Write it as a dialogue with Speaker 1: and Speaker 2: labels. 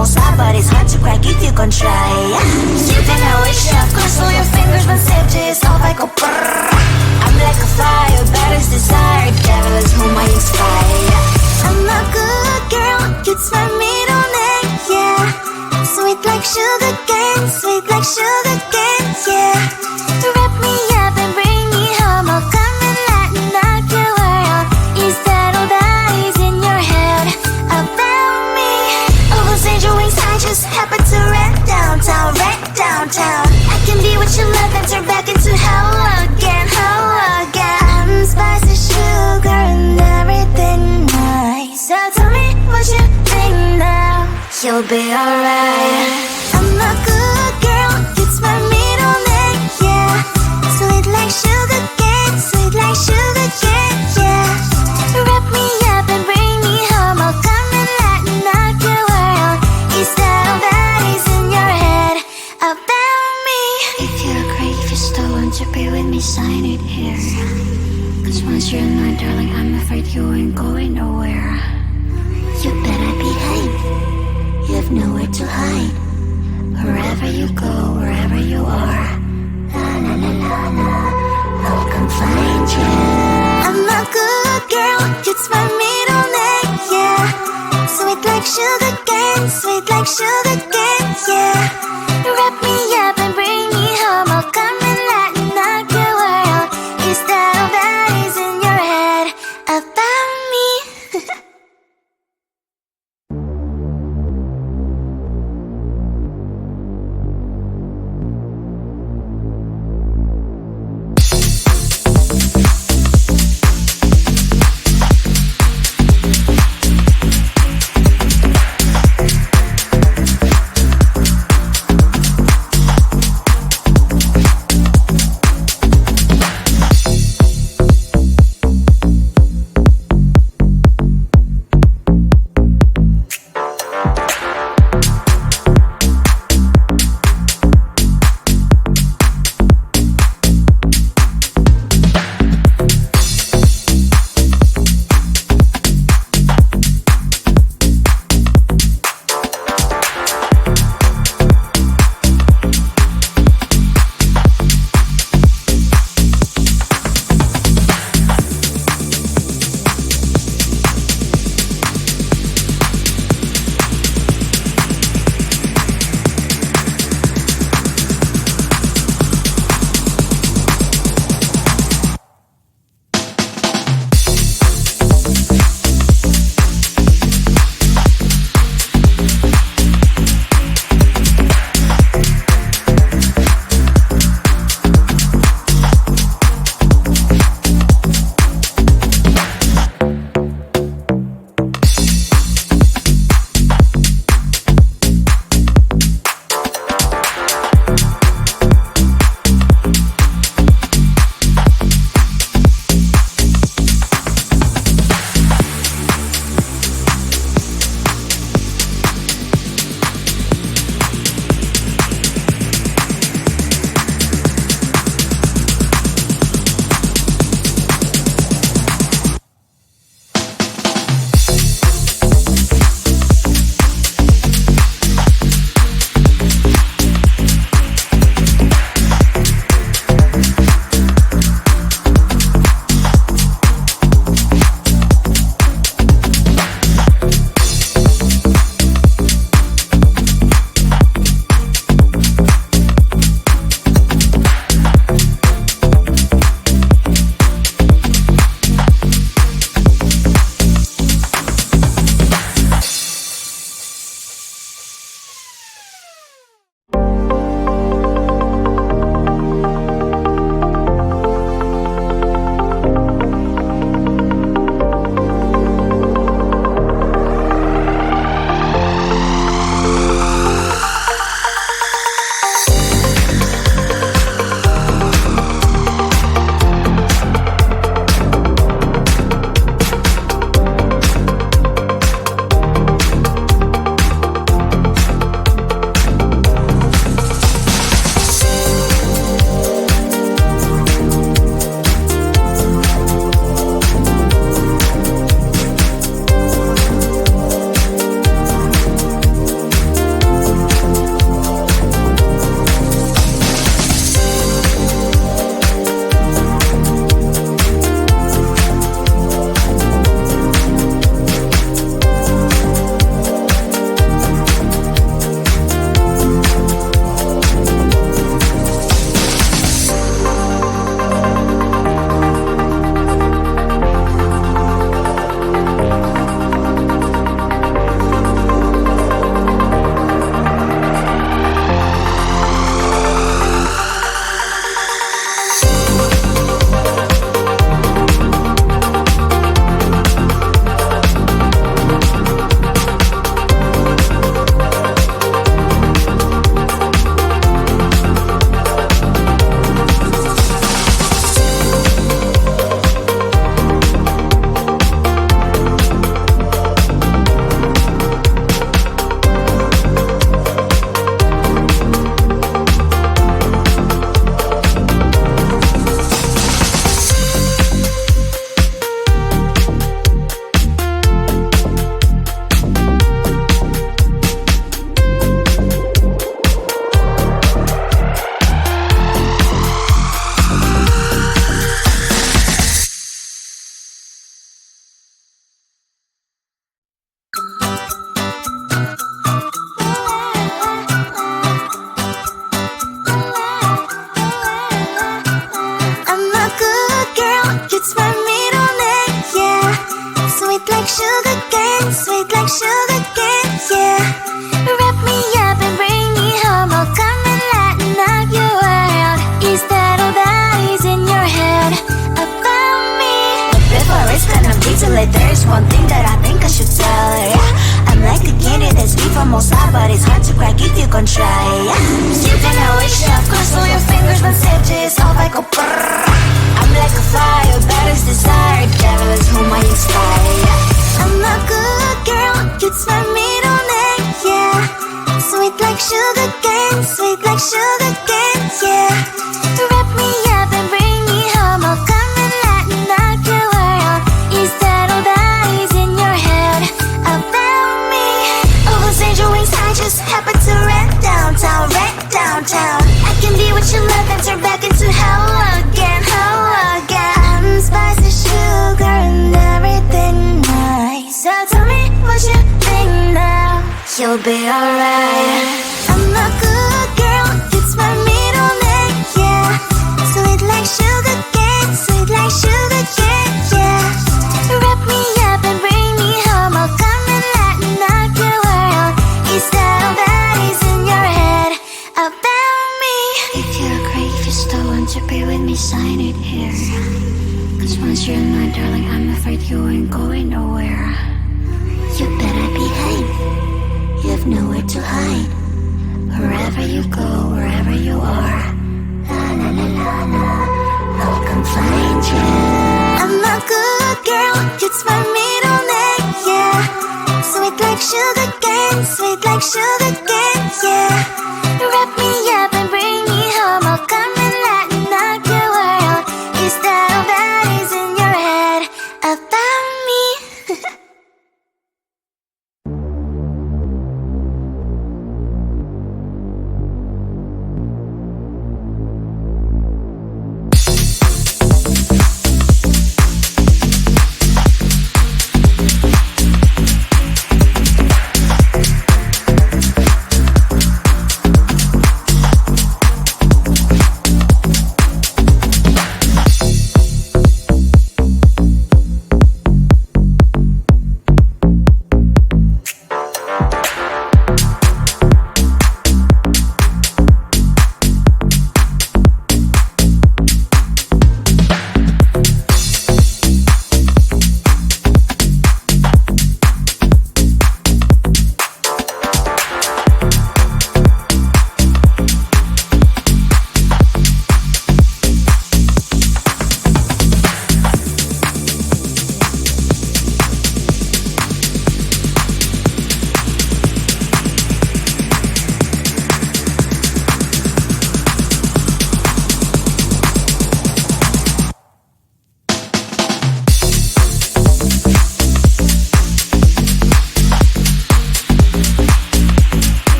Speaker 1: almost out, but it's hard to crack if you can try. You can always shove, cross all your fingers, but safety is all I go brrr. I'm like a fire, battles desire, devil is whom I inspire. I'm a good girl, it's my middle name, yeah. Sweet like sugar cane, sweet like sugar cane, yeah. Wrap me up and bring me home, I'll come and lighten up your world. Is that all that is in your head about me? All those angel wings I just happen to rent downtown, rent downtown. I can be what you love and turn back into hell again, hell again. I'm spicy sugar and everything nice. So tell me what you think now, you'll be alright. I'm a good girl, it's my middle name, yeah. Sweet like sugar cane, sweet like sugar cane, yeah. Wrap me up and bring me home, I'll come and lighten up your world. Is that all that is in your head about me? If you're great, if you still want to be with me, sign it here. Cause once you're mine, darling, I'm afraid you ain't going nowhere. You better behave, you have nowhere to hide. Wherever you go, wherever you are, la la la la la, I'll come find you. I'm a good girl, it's my middle name, yeah. Sweet like sugar cane, sweet like sugar cane, yeah. Wrap me up and bring me home, I'll come and lighten up your world. Is that all that is in your head about me? like there's one thing that I think I should tell her, yeah. I'm like a candy that's sweet from outside, but it's hard to crack if you can try, yeah. You can always chef, cross all your fingers when sandwiches all like a brrr. I'm like a fire, bad as desire, devil is whom I inspire, yeah. I'm a good girl, it's my middle name, yeah. Sweet like sugar cane, sweet like sugar cane, yeah. Wrap me up and bring me home, I'll come and lighten up your world. Is that all that is in your head about me? Oh, those angel wings, I just happen to rent downtown, I can be what you love and turn back into hell again, I'm spicy sugar and everything nice. So tell me what you think now, you'll be alright. I'm a good girl, it's my middle name, yeah. Sweet like sugar cane, sweet like sugar cane, yeah. Wrap me up and bring me home, I'll come and lighten up your world. Is that all that is in your head about me? If you're great, if you still want to be with me, sign it here. Cause once you're in my darling, I'm afraid you ain't going nowhere. You better behave, you have nowhere to hide. Wherever you go,